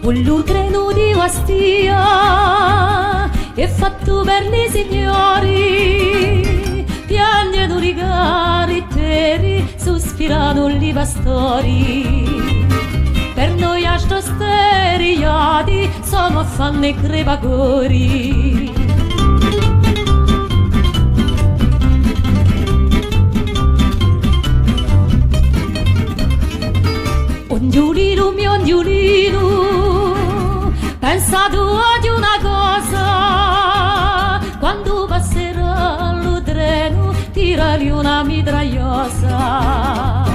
un treno di Ostia è fatto per i signori, piangono i caritteri, sospirano i pastori. Per noi asteriati sono affanni e crepacori. Ognolino mio ognolino, pensa tu ad una cosa: quando passerà lo treno tirali una mitragliosa,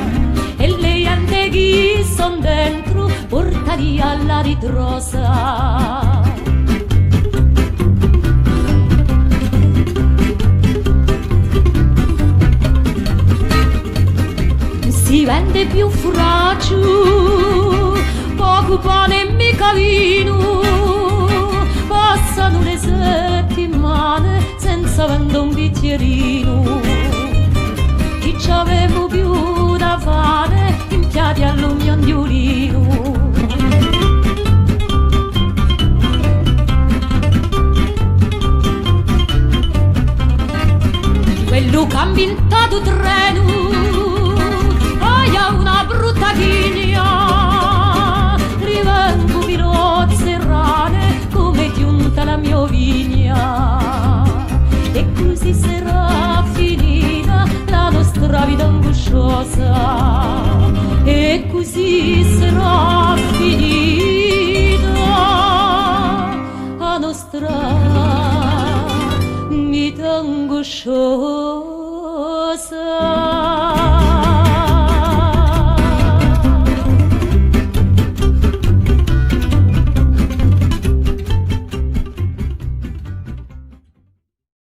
e le gente che son dentro portali alla ritrosa. Si vende più furaccio, poco pane e mica vino, passano le settimane senza vendere un bicchierino. Chi c'avevo più da fare, impiati all'ognolino. Quello che ha inventato treno una brutta chigna, rivengo pirozze rane come giunta la mia vigna, e così sarà finita la nostra vita angosciosa, e così sarà finita la nostra vita angosciosa.